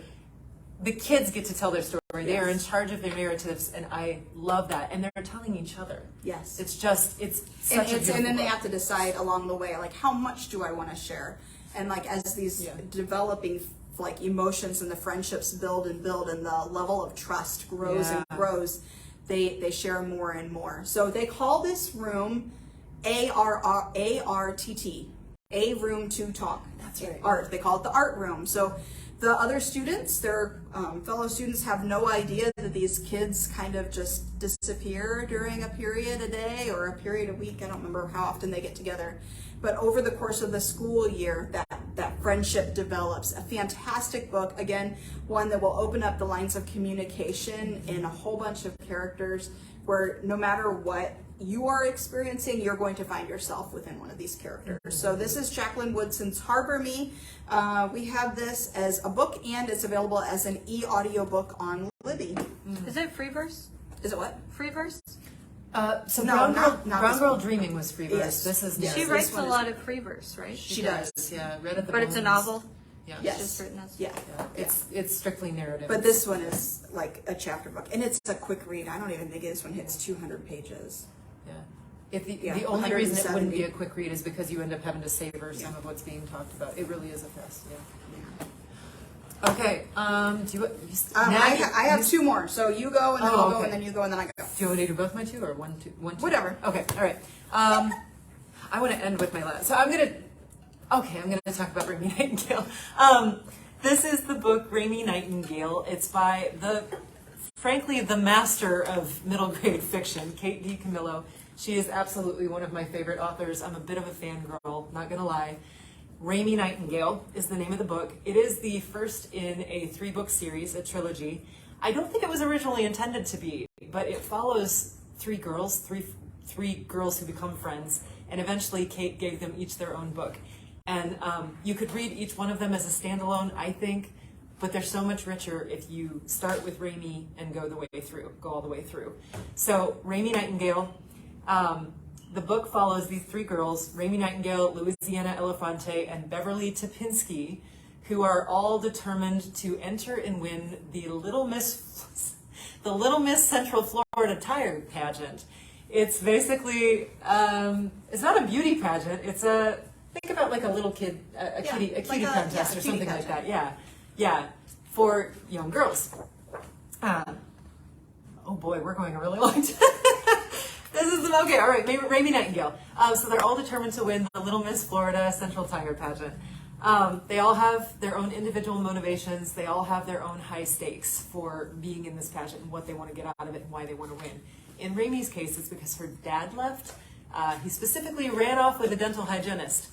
Speaker 2: The kids get to tell their story. They are in charge of their narratives, and I love that. And they're telling each other.
Speaker 1: Yes.
Speaker 2: It's such a beautiful
Speaker 1: and then they
Speaker 2: book.
Speaker 1: have to decide along the way, like, how much do I want to share? And like as these developing like emotions and the friendships build and the level of trust grows and grows, they share more and more. So they call this room ARTT, a room to talk.
Speaker 2: That's right.
Speaker 1: Art. They call it the art room. So the other students, their fellow students, have no idea that these kids kind of just disappear during a period a day or a period a week. I don't remember how often they get together. But over the course of the school year, that friendship develops. A fantastic book. Again, one that will open up the lines of communication in a whole bunch of characters where no matter what you are experiencing, you're going to find yourself within one of these characters. So this is Jacqueline Woodson's Harbor Me. We have this as a book and it's available as an e-audio book on Libby.
Speaker 3: Is it free verse?
Speaker 1: Is it what?
Speaker 3: Free verse?
Speaker 2: So
Speaker 1: No,
Speaker 2: Brown
Speaker 1: not
Speaker 2: Girl
Speaker 1: this one.
Speaker 2: Dreaming was free verse.
Speaker 1: Yes.
Speaker 2: This is
Speaker 1: Yes.
Speaker 3: She
Speaker 1: this
Speaker 3: writes
Speaker 1: one
Speaker 3: a
Speaker 1: is-
Speaker 3: lot of free verse, right?
Speaker 1: She does.
Speaker 2: Yeah, Red at the
Speaker 3: But it's a
Speaker 2: Bones.
Speaker 3: novel.
Speaker 2: Yeah.
Speaker 1: Yes.
Speaker 3: Just written as
Speaker 1: Yeah.
Speaker 2: It's strictly narrative.
Speaker 1: But this one is like a chapter book, and it's a quick read. I don't even think this one hits 200 pages.
Speaker 2: yeah. If the
Speaker 1: Yeah,
Speaker 2: only reason it wouldn't be
Speaker 1: 170.
Speaker 2: a quick read is because you end up having to savor some of what's being talked about. It really is a fest. Yeah. Okay. Do you?
Speaker 1: I have two more, so you go, and then I'll go,
Speaker 2: okay.
Speaker 1: and then you go, and then I go.
Speaker 2: Do you want me to do both my two or one, two?
Speaker 1: Whatever.
Speaker 2: Okay. All right. I want to end with my last. So I'm gonna talk about Remy Nightingale. This is the book Remy Nightingale. It's by frankly, the master of middle grade fiction, Kate DiCamillo. She is absolutely one of my favorite authors. I'm a bit of a fangirl, not gonna lie. Remy Nightingale is the name of the book. It is the first in a 3-book series, a trilogy. I don't think it was originally intended to be, but it follows three girls who become friends, and eventually Kate gave them each their own book. And you could read each one of them as a standalone, I think, but they're so much richer if you start with Remy and go all the way through. So Remy Nightingale, the book follows these 3 girls, Remy Nightingale, Louisiana Elefante, and Beverly Topinski, who are all determined to enter and win the Little Miss Central Florida Tire Pageant. It's basically, it's not a beauty pageant. It's think about like a little kid, a kitty contest or something like that. Yeah, for young girls. Oh boy, we're going a really long time. Okay, all right, Remy Nightingale. So they're all determined to win the Little Miss Florida Central Tiger Pageant. They all have their own individual motivations. They all have their own high stakes for being in this pageant and what they want to get out of it and why they want to win. In Remy's case, it's because her dad left. He specifically ran off with a dental hygienist.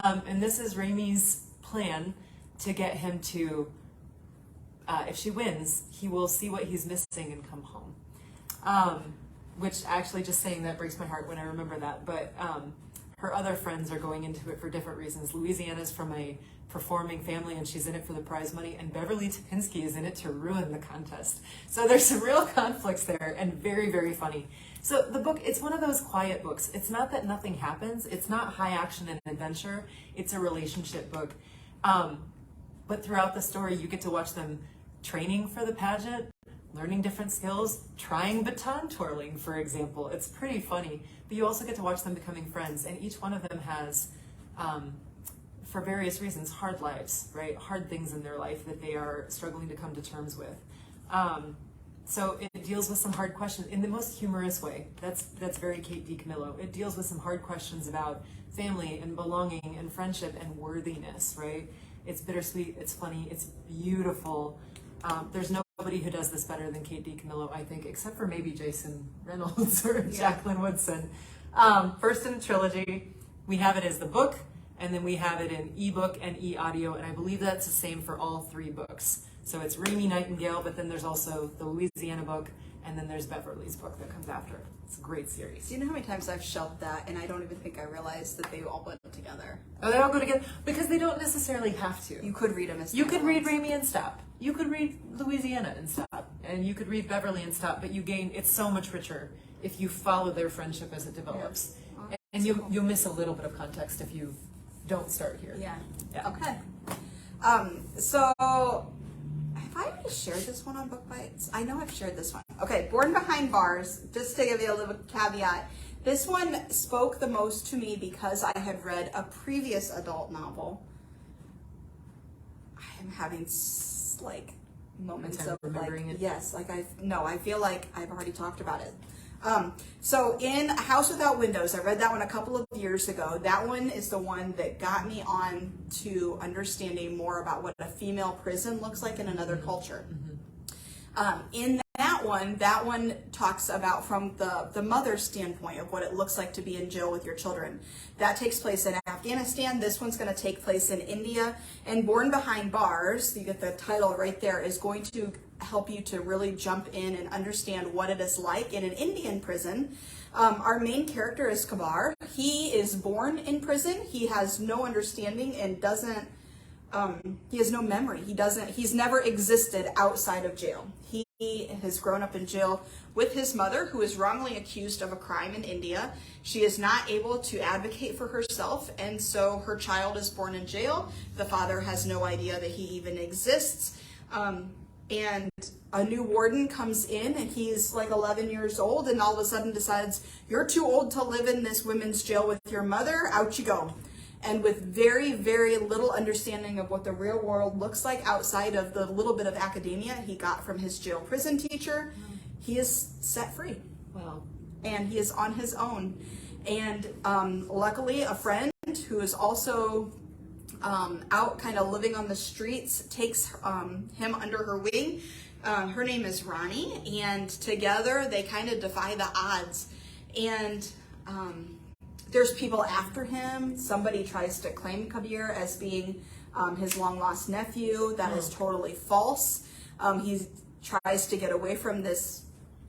Speaker 2: And this is Remy's plan to get him to, if she wins, he will see what he's missing and come home. Which actually, just saying that breaks my heart when I remember that. But her other friends are going into it for different reasons. Louisiana's from a performing family and she's in it for the prize money, and Beverly Topinski is in it to ruin the contest. So there's some real conflicts there, and very, very funny. So the book, it's one of those quiet books. It's not that nothing happens. It's not high action and adventure. It's a relationship book. But throughout the story, you get to watch them training for the pageant, learning different skills, trying baton twirling, for example. It's pretty funny. But you also get to watch them becoming friends, and each one of them has, for various reasons, hard lives, right? Hard things in their life that they are struggling to come to terms with. So it deals with some hard questions in the most humorous way. That's very Kate DiCamillo. It deals with some hard questions about family and belonging and friendship and worthiness, right? It's bittersweet, it's funny, it's beautiful. There's nobody who does this better than Kate DiCamillo, I think, except for maybe Jason Reynolds or Jacqueline Woodson. First in the trilogy, we have it as the book, and then we have it in ebook and e-audio, and I believe that's the same for all 3 books. So it's Remy Nightingale, but then there's also the Louisiana book, and then there's Beverly's book that comes after. It's a great series.
Speaker 1: Do you know how many times I've shelved that, and I don't even think I realized that they all went together?
Speaker 2: Oh, they all go together? Because they don't necessarily have to.
Speaker 1: You could read them as
Speaker 2: You could read
Speaker 1: standalones.
Speaker 2: Remy and stop. You could read Louisiana and stop. And you could read Beverly and stop, but it's so much richer if you follow their friendship as it develops.
Speaker 1: Yeah.
Speaker 2: And you'll miss a little bit of context if you don't start here.
Speaker 1: Yeah.
Speaker 2: Yeah.
Speaker 1: Okay. So have I already shared this one on Book Bites? I know I've shared this one. Okay, Born Behind Bars, just to give you a little caveat. This one spoke the most to me because I had read a previous adult novel I am having like moments
Speaker 2: Time
Speaker 1: of
Speaker 2: remembering
Speaker 1: like
Speaker 2: it.
Speaker 1: yes, like I feel like I've already talked about it. So in A House Without Windows, I read that one a couple of years ago. That one is the one that got me on to understanding more about what a female prison looks like in another culture. In that one talks about from the mother's standpoint of what it looks like to be in jail with your children. That takes place in Afghanistan. This one's going to take place in India. And Born Behind Bars, you get the title right there, is going to help you to really jump in and understand what it is like in an Indian prison. Our main character is Kabar. He is born in prison. He has no understanding and doesn't he has no memory. He's never existed outside of jail. He has grown up in jail with his mother, who is wrongly accused of a crime in India. She is not able to advocate for herself, and so her child is born in jail. The father has no idea that he even exists. And a new warden comes in, and he's like 11 years old, and all of a sudden decides, you're too old to live in this women's jail with your mother, out you go. And with very, very little understanding of what the real world looks like outside of the little bit of academia he got from his jail prison teacher, he is set free.
Speaker 2: Wow.
Speaker 1: And he is on his own. And luckily, a friend who is also out kind of living on the streets takes him under her wing. Her name is Ronnie, and together they kind of defy the odds. And there's people after him. Somebody tries to claim Kabir as being his long-lost nephew. That is totally false. He tries to get away from this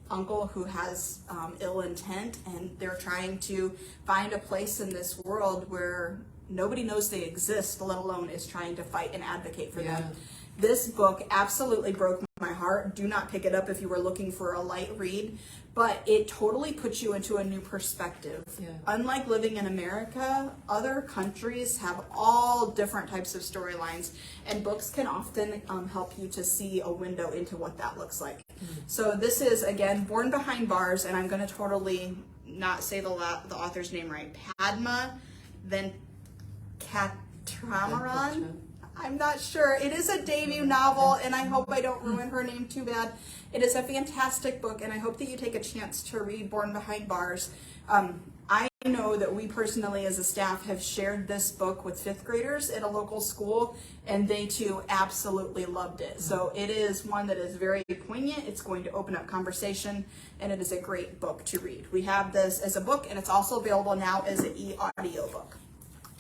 Speaker 1: uncle who has ill intent, and they're trying to find a place in this world where nobody knows they exist, let alone is trying to fight and advocate for them. This book absolutely broke my heart. Do not pick it up if you were looking for a light read, but it totally puts you into a new perspective. Unlike living in America, other countries have all different types of storylines, and books can often help you to see a window into what that looks like. So this is, again, Born Behind Bars, and I'm going to totally not say the author's name right. Padma Venkataraman. I'm not sure. It is a debut novel, and I hope I don't ruin her name too bad. It is a fantastic book, and I hope that you take a chance to read Born Behind Bars. I know that we personally as a staff have shared this book with fifth graders at a local school, and they too absolutely loved it. So it is one that is very poignant. It's going to open up conversation, and it is a great book to read. We have this as a book, and it's also available now as an e-audio book.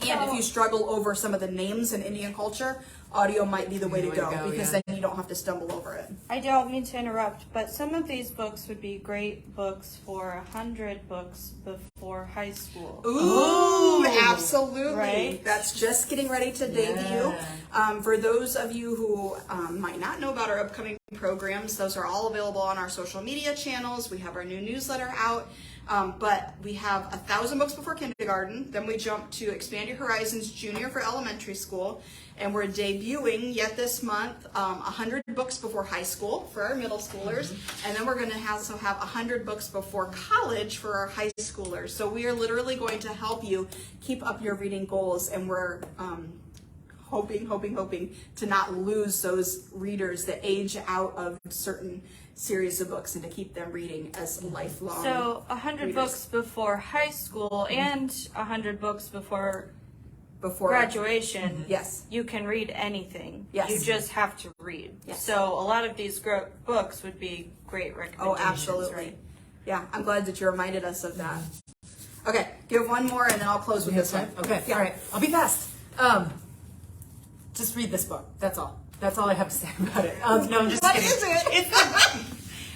Speaker 1: And if you struggle over some of the names in Indian culture, audio might be the way to go, because then you don't have to stumble over it.
Speaker 3: I don't mean to interrupt, but some of these books would be great books for 100 books before high school.
Speaker 1: Ooh, absolutely.
Speaker 3: Right?
Speaker 1: That's just getting ready to debut. For those of you who might not know about our upcoming programs, those are all available on our social media channels. We have our new newsletter out. But we have 1,000 books before kindergarten. Then we jump to Expand Your Horizons Junior for elementary school. And we're debuting yet this month 100 books before high school for our middle schoolers. And then we're going to also have 100 books before college for our high schoolers. So we are literally going to help you keep up your reading goals. And we're hoping to not lose those readers that age out of certain series of books and to keep them reading as lifelong.
Speaker 3: So 100
Speaker 1: readers.
Speaker 3: books before high school and 100 books before graduation.
Speaker 1: Yes.
Speaker 3: You can read anything.
Speaker 1: Yes.
Speaker 3: You just have to read.
Speaker 1: Yes.
Speaker 3: So a lot of these books would be great recommendations.
Speaker 1: Oh, absolutely.
Speaker 3: Right?
Speaker 1: Yeah, I'm glad that you reminded us of that. Okay, give one more and then I'll close with this one.
Speaker 2: Okay,
Speaker 1: Yeah.
Speaker 2: all right. I'll be fast. Just read this book. That's all. That's all I have to say about it. No, I'm just
Speaker 1: What
Speaker 2: kidding.
Speaker 1: is it?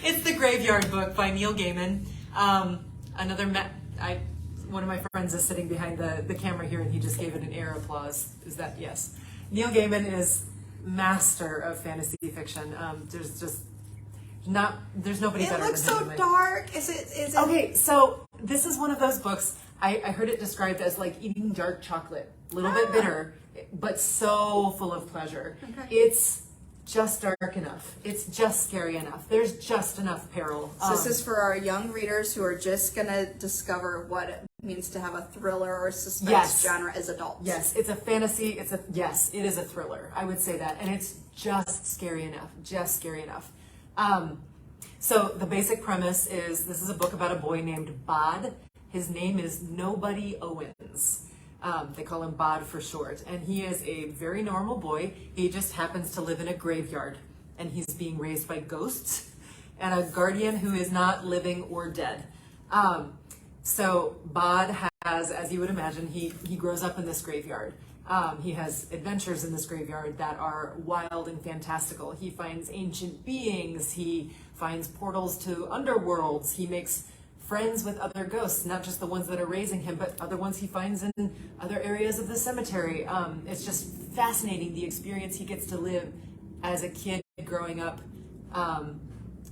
Speaker 2: It's the Graveyard Book by Neil Gaiman. One of my friends is sitting behind the camera here, and he just gave it an air applause. Is that yes? Neil Gaiman is master of fantasy fiction. There's nobody
Speaker 1: It
Speaker 2: better
Speaker 1: looks
Speaker 2: than
Speaker 1: so
Speaker 2: him.
Speaker 1: dark. Is it?
Speaker 2: Okay, so this is one of those books. I heard it described as like eating dark chocolate, a little bit bitter, but so full of pleasure.
Speaker 1: Okay.
Speaker 2: It's just dark enough. It's just scary enough. There's just enough peril.
Speaker 1: So this is for our young readers who are just gonna discover what means to have a thriller or suspense
Speaker 2: Yes.
Speaker 1: genre as adults.
Speaker 2: Yes, it's a fantasy. Yes, it is a thriller. I would say that, and it's just scary enough. Just scary enough. So the basic premise is this is a book about a boy named Bod. His name is Nobody Owens. They call him Bod for short, and he is a very normal boy. He just happens to live in a graveyard, and he's being raised by ghosts and a guardian who is not living or dead. So Bod has, as you would imagine, he grows up in this graveyard. He has adventures in this graveyard that are wild and fantastical. He finds ancient beings. He finds portals to underworlds. He makes friends with other ghosts, not just the ones that are raising him, but other ones he finds in other areas of the cemetery. It's just fascinating, the experience he gets to live as a kid growing up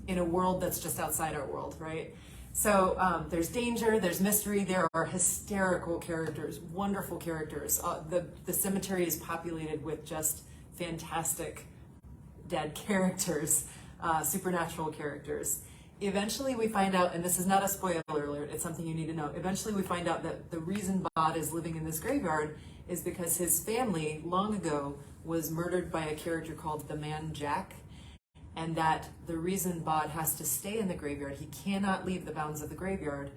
Speaker 2: in a world that's just outside our world, right? So there's danger, there's mystery, there are hysterical characters, wonderful characters. The cemetery is populated with just fantastic dead characters, supernatural characters. Eventually we find out, and this is not a spoiler alert, it's something you need to know. Eventually we find out that the reason Bod is living in this graveyard is because his family long ago was murdered by a character called the Man Jack. And that the reason Bod has to stay in the graveyard, he cannot leave the bounds of the graveyard.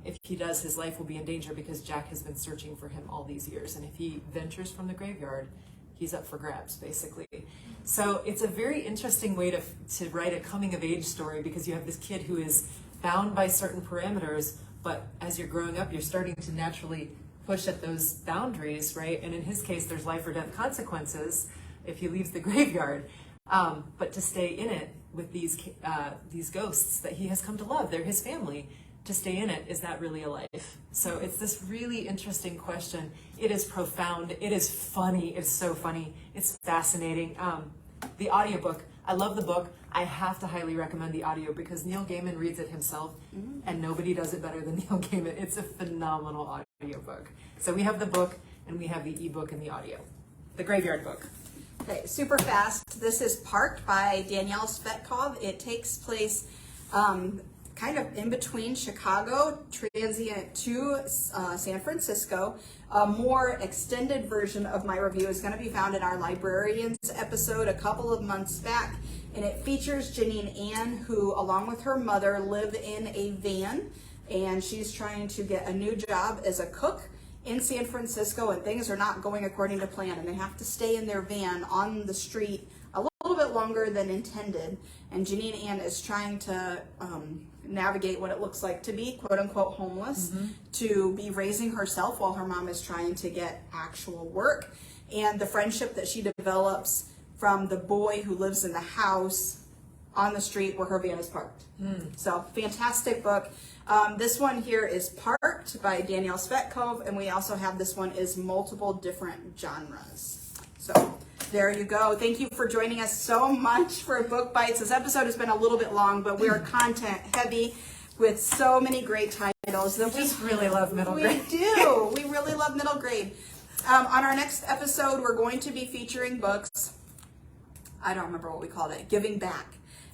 Speaker 2: If he does, his life will be in danger because Jack has been searching for him all these years. And if he ventures from the graveyard, he's up for grabs, basically. So it's a very interesting way to write a coming-of-age story because you have this kid who is bound by certain parameters, but as you're growing up, you're starting to naturally push at those boundaries, right? And in his case, there's life or death consequences if he leaves the graveyard. But to stay in it with these ghosts that he has come to love, they're his family. To stay in it, is that really a life? So it's this really interesting question. It is profound. It is funny. It's so funny. It's fascinating. The audiobook, I love the book. I have to highly recommend the audio because Neil Gaiman reads it himself, and nobody does it better than Neil Gaiman. It's a phenomenal audiobook. So we have the book, and we have the ebook and the audio. The Graveyard Book.
Speaker 1: Okay, super fast. This is Parked by Danielle Svetkov. It takes place kind of in between Chicago, transient to San Francisco. A more extended version of my review is going to be found in our Librarians episode a couple of months back, and it features Janine Ann, who, along with her mother, live in a van, and she's trying to get a new job as a cook in San Francisco, and things are not going according to plan, and they have to stay in their van on the street a little bit longer than intended. And Janine Ann is trying to navigate what it looks like to be quote-unquote homeless, to be raising herself while her mom is trying to get actual work, and the friendship that she develops from the boy who lives in the house on the street where her van is parked. So fantastic book. This one here is Parked by Danielle Svetkov, and we also have this one is multiple different genres. So there you go. Thank you for joining us so much for Book Bites. This episode has been a little bit long, but we are content heavy with so many great titles.
Speaker 2: We just really love middle grade.
Speaker 1: We do. We really love middle grade. On our next episode, we're going to be featuring books. I don't remember what we called it. Giving Back.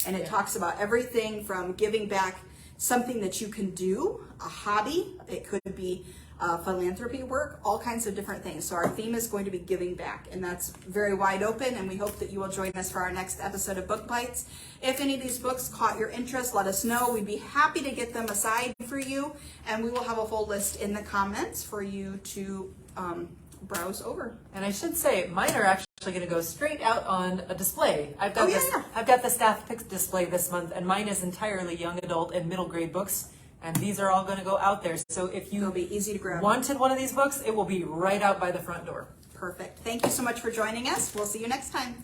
Speaker 1: And it talks about everything from giving back something that you can do, a hobby. It could be philanthropy work, all kinds of different things. So our theme is going to be giving back, and that's very wide open, and we hope that you will join us for our next episode of Book Bites. If any of these books caught your interest, let us know. We'd be happy to get them aside for you, and we will have a full list in the comments for you to browse over.
Speaker 2: And I should say, mine are actually going to go straight out on a display. I've got
Speaker 1: yeah.
Speaker 2: the staff picks display this month, and mine is entirely young adult and middle grade books, and these are all going to go out there. So if you
Speaker 1: It'll be easy to grab.
Speaker 2: wanted one of these books, it will be right out by the front door.
Speaker 1: Perfect. Thank you so much for joining us. We'll see you next time.